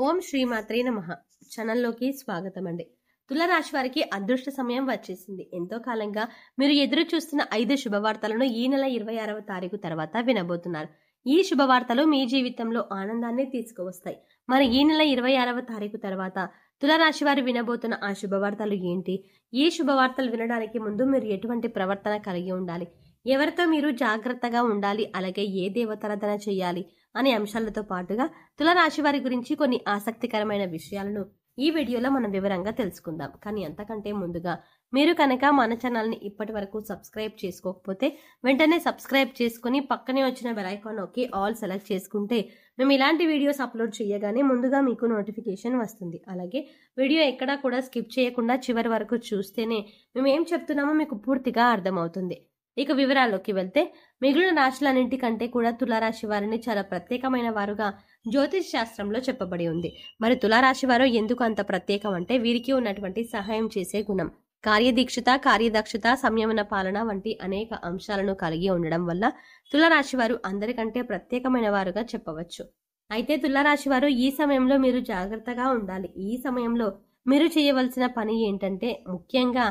ఓం శ్రీమాత్రే నమః ఛానల్లోకి స్వాగతం అండి. తులారాశి వారికి అదృష్ట సమయం వచ్చేసింది. ఎంతో కాలంగా మీరు ఎదురు చూస్తున్న 5 శుభవార్తలను ఈ నెల 26వ తారీఖు తర్వాత వినబోతున్నారు. ఈ శుభవార్తలు మీ జీవితంలో ఆనందాన్ని తీసుకువస్తాయి. మరి ఈ నెల 26వ తారీఖు తర్వాత తులారాశి వారు వినబోతున్న ఆ శుభవార్తలు ఏంటి? ఈ శుభవార్తలు వినడానికి ముందు మీరు ఎటువంటి ప్రవర్తన కలిగి ఉండాలి? ఎవరితో మీరు జాగ్రత్తగా ఉండాలి? అలాగే ఏ దేవతారాధన చేయాలి అనే అంశాలతో పాటుగా తులారాశి వారి గురించి కొన్ని ఆసక్తికరమైన విషయాలను ఈ వీడియోలో మనం వివరంగా తెలుసుకుందాం. కానీ అంతకంటే ముందుగా మీరు కనుక మన ఛానల్ని ఇప్పటి వరకు సబ్స్క్రైబ్ చేసుకోకపోతే వెంటనే సబ్స్క్రైబ్ చేసుకుని పక్కనే వచ్చిన బెల్ ఐకాన్ నొక్కి ఆల్ సెలెక్ట్ చేసుకుంటే మేము ఇలాంటి వీడియోస్ అప్లోడ్ చేయగానే ముందుగా మీకు నోటిఫికేషన్ వస్తుంది. అలాగే వీడియో ఎక్కడా కూడా స్కిప్ చేయకుండా చివరి వరకు చూస్తేనే మేము ఏం చెప్తున్నామో మీకు పూర్తిగా అర్థమవుతుంది. ఇక వివరాల్లోకి వెళ్తే మిగిలిన రాశులన్నింటికంటే కూడా తులారాశి వారిని చాలా ప్రత్యేకమైన వారుగా జ్యోతిష్ శాస్త్రంలో చెప్పబడి ఉంది. మరి తులారాశి వారు ఎందుకు అంత ప్రత్యేకం అంటే వీరికి ఉన్నటువంటి సహాయం చేసే గుణం, కార్యదీక్షత, కార్యదక్షత, సంయమన పాలన వంటి అనేక అంశాలను కలిగి ఉండడం వల్ల తులారాశి వారు అందరికంటే ప్రత్యేకమైన వారుగా చెప్పవచ్చు. అయితే తులారాశి వారు ఈ సమయంలో మీరు జాగ్రత్తగా ఉండాలి. ఈ సమయంలో మీరు చేయవలసిన పని ఏంటంటే ముఖ్యంగా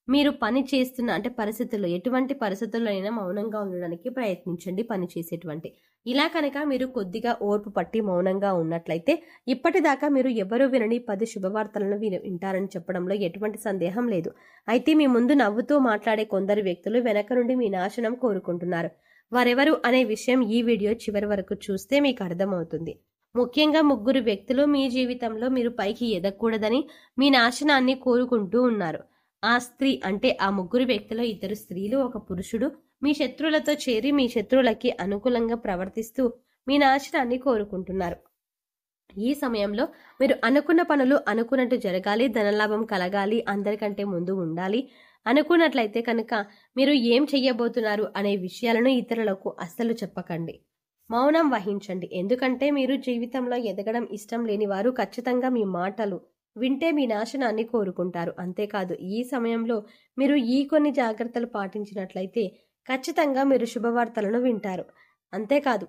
మీరు పని చేస్తున్న పరిస్థితుల్లో ఎటువంటి పరిస్థితుల్లో అయినా మౌనంగా ఉండడానికి ప్రయత్నించండి. పని చేసేటువంటి ఇలా కనుక మీరు కొద్దిగా ఓర్పు పట్టి మౌనంగా ఉన్నట్లయితే ఇప్పటిదాకా మీరు ఎవరు వినని 10 శుభవార్తలను వింటారని చెప్పడంలో ఎటువంటి సందేహం లేదు. అయితే మీ ముందు నవ్వుతూ మాట్లాడే కొందరు వ్యక్తులు వెనక నుండి మీ నాశనం కోరుకుంటున్నారు. వారెవరు అనే విషయం ఈ వీడియో చివరి వరకు చూస్తే మీకు అర్థమవుతుంది. ముఖ్యంగా 3 వ్యక్తులు మీ జీవితంలో మీరు పైకి ఎదగకూడదని మీ నాశనాన్ని కోరుకుంటూ ఉన్నారు. ఆ స్త్రీ ఆ 3 వ్యక్తులు 2 స్త్రీలు 1 పురుషుడు మీ శత్రువులతో చేరి మీ శత్రువులకి అనుకూలంగా ప్రవర్తిస్తూ మీ నాశనాన్ని కోరుకుంటున్నారు. ఈ సమయంలో మీరు అనుకున్న పనులు అనుకున్నట్టు జరగాలి, ధనలాభం కలగాలి, అందరికంటే ముందు ఉండాలి అనుకున్నట్లయితే కనుక మీరు ఏం చెయ్యబోతున్నారు అనే విషయాలను ఇతరులకు అస్సలు చెప్పకండి. మౌనం వహించండి. ఎందుకంటే మీరు జీవితంలో ఎదగడం ఇష్టం లేని వారు ఖచ్చితంగా మీ మాటలు వింటే మీ నాశనాన్ని కోరుకుంటారు. అంతేకాదు ఈ సమయంలో మీరు ఈ కొన్ని జాగ్రత్తలు పాటించినట్లయితే ఖచ్చితంగా మీరు శుభవార్తలను వింటారు. అంతేకాదు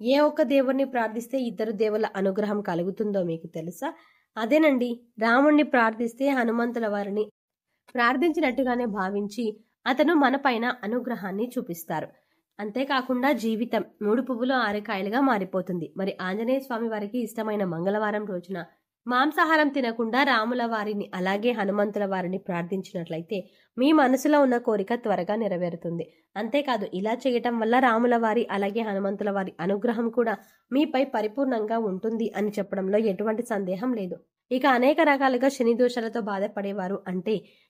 ఏ ఒక్క దేవుణ్ణి ప్రార్థిస్తే 2 దేవుళ్ళ అనుగ్రహం కలుగుతుందో మీకు తెలుసా? అదేనండి, రాముణ్ణి ప్రార్థిస్తే హనుమంతుల వారిని ప్రార్థించినట్టుగానే భావించి అతను మన పైన అనుగ్రహాన్ని చూపిస్తారు. అంతేకాకుండా జీవితం 3 పువ్వులు 6 కాయలుగా మారిపోతుంది. మరి ఆంజనేయ స్వామి వారికి ఇష్టమైన మంగళవారం రోజున మాంసాహారం తినకుండా రాముల వారిని అలాగే హనుమంతుల వారిని ప్రార్థించినట్లయితే మీ మనసులో ఉన్న కోరిక త్వరగా నెరవేరుతుంది. అంతేకాదు ఇలా చేయటం వల్ల రాముల వారి అలాగే హనుమంతుల వారి అనుగ్రహం కూడా మీపై పరిపూర్ణంగా ఉంటుంది అని చెప్పడంలో ఎటువంటి సందేహం లేదు. ఇక అనేక రకాలుగా శని దోషాలతో బాధపడేవారు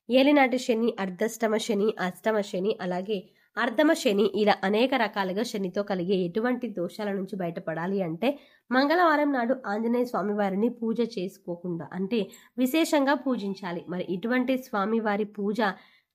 ఏలినాటి శని, అర్ధష్టమ శని, అష్టమ శని అలాగే అర్ధమ శని ఇలా అనేక రకాలుగా శనితో కలిగే ఎటువంటి దోషాల నుంచి బయటపడాలి అంటే మంగళవారం నాడు ఆంజనేయ స్వామి వారిని పూజ చేసుకోకుండా విశేషంగా పూజించాలి. మరి ఇటువంటి స్వామివారి పూజ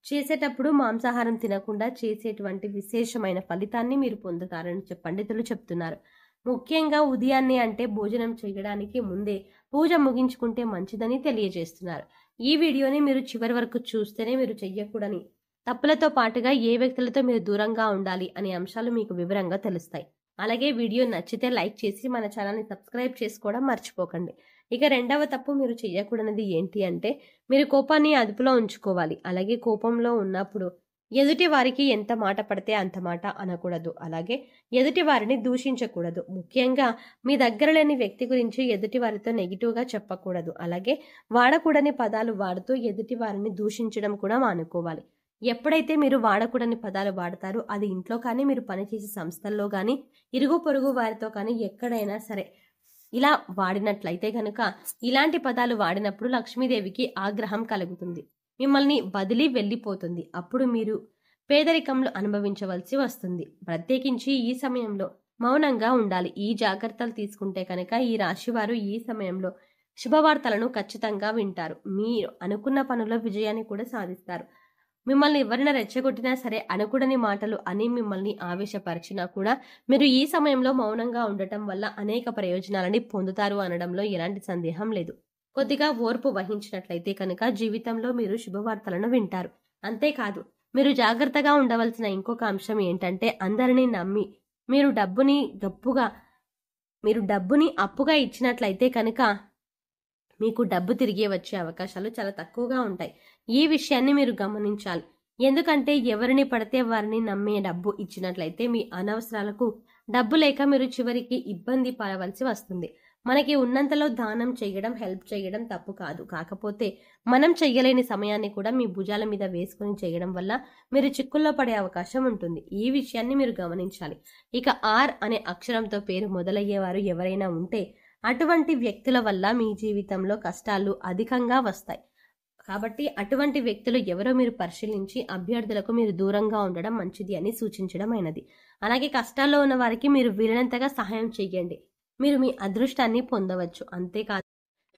చేసేటప్పుడు మాంసాహారం తినకుండా చేసేటువంటి విశేషమైన ఫలితాన్ని మీరు పొందుతారని పండితులు చెప్తున్నారు. ముఖ్యంగా ఉదయాన్నే భోజనం చేయడానికి ముందే పూజ ముగించుకుంటే మంచిదని తెలియజేస్తున్నారు. ఈ వీడియోని మీరు చివరి వరకు చూస్తేనే మీరు చెయ్యకూడని తప్పులతో పాటుగా ఏ వ్యక్తులతో మీరు దూరంగా ఉండాలి అనే అంశాలు మీకు వివరంగా తెలుస్తాయి. అలాగే వీడియో నచ్చితే లైక్ చేసి మన ఛానల్ని సబ్స్క్రైబ్ చేసుకోవడం మర్చిపోకండి. ఇక 2వ తప్పు మీరు చేయకూడనిది ఏంటి అంటే మీరు కోపాన్ని అదుపులో ఉంచుకోవాలి. అలాగే కోపంలో ఉన్నప్పుడు ఎదుటి వారికి ఎంత మాట పడితే అంత మాట అనకూడదు. అలాగే ఎదుటి వారిని దూషించకూడదు. ముఖ్యంగా మీ దగ్గర లేని వ్యక్తి గురించి ఎదుటి వారితో నెగిటివ్గా చెప్పకూడదు. అలాగే వాడకూడని పదాలు వాడుతూ ఎదుటి వారిని దూషించడం కూడా మానుకోవాలి. ఎప్పుడైతే మీరు వాడకూడని పదాలు వాడతారో అది ఇంట్లో కానీ మీరు పనిచేసే సంస్థల్లో కానీ ఇరుగు పొరుగు వారితో కానీ ఎక్కడైనా సరే ఇలా వాడినట్లయితే కనుక ఇలాంటి పదాలు వాడినప్పుడు లక్ష్మీదేవికి ఆగ్రహం కలుగుతుంది, మిమ్మల్ని వదిలి వెళ్ళిపోతుంది. అప్పుడు మీరు పేదరికంలో అనుభవించవలసి వస్తుంది. ప్రత్యేకించి ఈ సమయంలో మౌనంగా ఉండాలి. ఈ జాగ్రత్తలు తీసుకుంటే కనుక ఈ రాశి వారు ఈ సమయంలో శుభవార్తలను ఖచ్చితంగా వింటారు. మీరు అనుకున్న పనుల్లో విజయాన్ని కూడా సాధిస్తారు. మిమ్మల్ని ఎవరైనా రెచ్చగొట్టినా సరే అనుకుడని మాటలు అని మిమ్మల్ని ఆవేశపరిచినా కూడా మీరు ఈ సమయంలో మౌనంగా ఉండటం వల్ల అనేక ప్రయోజనాలని పొందుతారు అనడంలో ఎలాంటి సందేహం లేదు. కొద్దిగా ఓర్పు వహించినట్లయితే కనుక జీవితంలో మీరు శుభవార్తలను వింటారు. అంతేకాదు మీరు జాగ్రత్తగా ఉండవలసిన ఇంకొక అంశం ఏంటంటే అందరినీ నమ్మి మీరు డబ్బుని గప్పుగా మీరు డబ్బుని అప్పుగా ఇచ్చినట్లయితే కనుక మీకు డబ్బు తిరిగి వచ్చే అవకాశాలు చాలా తక్కువగా ఉంటాయి. ఈ విషయాన్ని మీరు గమనించాలి. ఎందుకంటే ఎవరిని పడితే వారిని నమ్మే డబ్బు ఇచ్చినట్లయితే మీ అనవసరాలకు డబ్బు లేక మీరు చివరికి ఇబ్బంది పడవలసి వస్తుంది. మనకి ఉన్నంతలో దానం చేయడం, హెల్ప్ చేయడం తప్పు కాదు. కాకపోతే మనం చెయ్యలేని సమయాన్ని కూడా మీ భుజాల మీద వేసుకొని చేయడం వల్ల మీరు చిక్కుల్లో పడే అవకాశం ఉంటుంది. ఈ విషయాన్ని మీరు గమనించాలి. ఇక ఆర్ అనే అక్షరంతో పేరు మొదలయ్యేవారు ఎవరైనా ఉంటే అటువంటి వ్యక్తుల వల్ల మీ జీవితంలో కష్టాలు అధికంగా వస్తాయి. కాబట్టి అటువంటి వ్యక్తులు ఎవరో మీరు పరిశీలించి అభ్యర్థులకు మీరు దూరంగా ఉండడం మంచిది అని సూచించడం అయినది. అలాగే కష్టాల్లో ఉన్న వారికి మీరు వీలైనంతగా సహాయం చేయండి. మీరు మీ అదృష్టాన్ని పొందవచ్చు.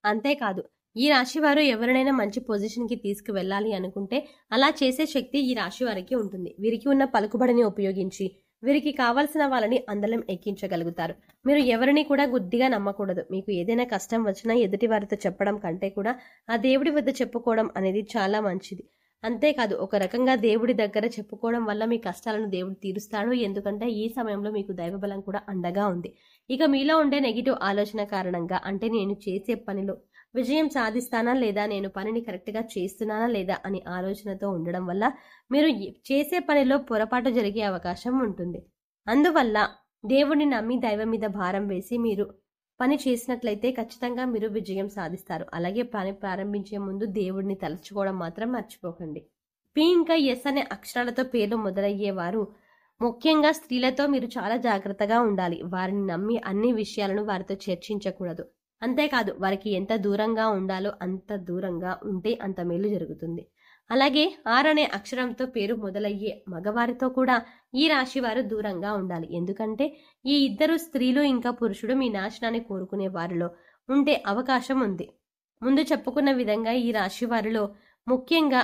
అంతేకాదు ఈ రాశి వారు ఎవరినైనా మంచి పొజిషన్కి తీసుకువెళ్ళాలి అనుకుంటే అలా చేసే శక్తి ఈ రాశి వారికి ఉంటుంది. వీరికి ఉన్న పలుకుబడిని ఉపయోగించి వీరికి కావాల్సిన వాళ్ళని అందలం ఎక్కించగలుగుతారు. మీరు ఎవరిని కూడా గుడ్డిగా నమ్మకూడదు. మీకు ఏదైనా కష్టం వచ్చినా ఎదుటి వారితో చెప్పడం కంటే కూడా ఆ దేవుడి వద్ద చెప్పుకోవడం అనేది చాలా మంచిది. అంతేకాదు ఒక రకంగా దేవుడి దగ్గర చెప్పుకోవడం వల్ల మీ కష్టాలను దేవుడు తీరుస్తాడు. ఎందుకంటే ఈ సమయంలో మీకు దైవబలం కూడా అండగా ఉంది. ఇక మీలో ఉండే నెగిటివ్ ఆలోచన కారణంగా, అంటే నేను చేసే పనిలో విజయం సాధిస్తానా లేదా, నేను పనిని కరెక్ట్గా చేస్తున్నానా లేదా అని ఆలోచనతో ఉండడం వల్ల మీరు చేసే పనిలో పొరపాటు జరిగే అవకాశం ఉంటుంది. అందువల్ల దేవుడిని నమ్మి దైవం మీద భారం వేసి మీరు పని చేసినట్లయితే ఖచ్చితంగా మీరు విజయం సాధిస్తారు. అలాగే పని ప్రారంభించే ముందు దేవుడిని తలుచుకోవడం మాత్రం మర్చిపోకండి. పి ఇంకా ఎస్ అనే అక్షరాలతో పేర్లు మొదలయ్యేవారు ముఖ్యంగా స్త్రీలతో మీరు చాలా జాగ్రత్తగా ఉండాలి. వారిని నమ్మి అన్ని విషయాలను వారితో చర్చించకూడదు. అంతేకాదు వారికి ఎంత దూరంగా ఉండాలో అంత దూరంగా ఉంటే అంత మేలు జరుగుతుంది. అలాగే ఆర్ అనే అక్షరంతో పేరు మొదలయ్యే మగవారితో కూడా ఈ రాశి వారు దూరంగా ఉండాలి. ఎందుకంటే ఈ ఇద్దరు స్త్రీలు ఇంకా పురుషుడు మీ నాశనాన్ని కోరుకునే వారిలో ఉండే అవకాశం ఉంది. ముందు చెప్పుకున్న విధంగా ఈ రాశి వారిలో ముఖ్యంగా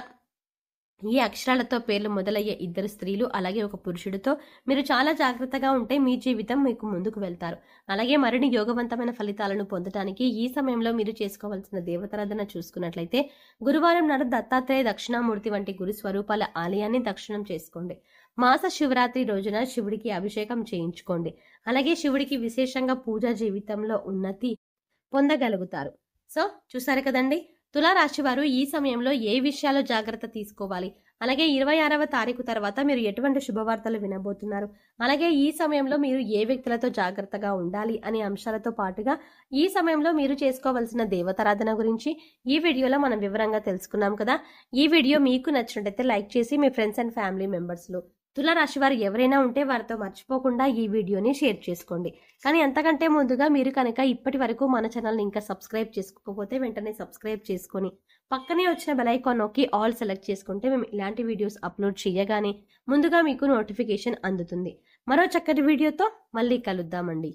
ఈ అక్షరాలతో పేర్లు మొదలయ్యే ఇద్దరు స్త్రీలు అలాగే ఒక పురుషుడితో మీరు చాలా జాగ్రత్తగా ఉంటే మీ జీవితం మీకు ముందుకు వెళ్తారు. అలాగే మరిన్ని యోగవంతమైన ఫలితాలను పొందడానికి ఈ సమయంలో మీరు చేసుకోవాల్సిన దేవతారాధన చూసుకున్నట్లయితే గురువారం నాడు దత్తాత్రేయ దక్షిణామూర్తి వంటి గురు స్వరూపాల ఆలయాన్ని దర్శనం చేసుకోండి. మాస శివరాత్రి రోజున శివుడికి అభిషేకం చేయించుకోండి. అలాగే శివుడికి విశేషంగా పూజా జీవితంలో ఉన్నతి పొందగలుగుతారు. సో చూసారు కదండి, తులారాశి వారు ఈ సమయంలో ఏ విషయాల్లో జాగ్రత్త తీసుకోవాలి, అలాగే 26వ తారీఖు తర్వాత మీరు ఎటువంటి శుభవార్తలు వినబోతున్నారు, అలాగే ఈ సమయంలో మీరు ఏ వ్యక్తులతో జాగ్రత్తగా ఉండాలి అనే అంశాలతో పాటుగా ఈ సమయంలో మీరు చేసుకోవాల్సిన దేవతారాధన గురించి ఈ వీడియోలో మనం వివరంగా తెలుసుకున్నాం కదా. ఈ వీడియో మీకు నచ్చినట్లయితే లైక్ చేసి మీ ఫ్రెండ్స్ అండ్ ఫ్యామిలీ మెంబర్స్లో తులారాశి వారు ఎవరైనా ఉంటే వారితో మర్చిపోకుండా ఈ వీడియోని షేర్ చేసుకోండి. కానీ అంతకంటే ముందుగా మీరు కనుక ఇప్పటి వరకు మన ఛానల్ని ఇంకా సబ్స్క్రైబ్ చేసుకోకపోతే వెంటనే సబ్స్క్రైబ్ చేసుకొని పక్కనే వచ్చిన బెల్ ఐకాన్ నొక్కి ఆల్ సెలెక్ట్ చేసుకుంటే మేము ఇలాంటి వీడియోస్ అప్లోడ్ చేయగానే ముందుగా మీకు నోటిఫికేషన్ అందుతుంది. మరో చక్కటి వీడియోతో మళ్ళీ కలుద్దామండి.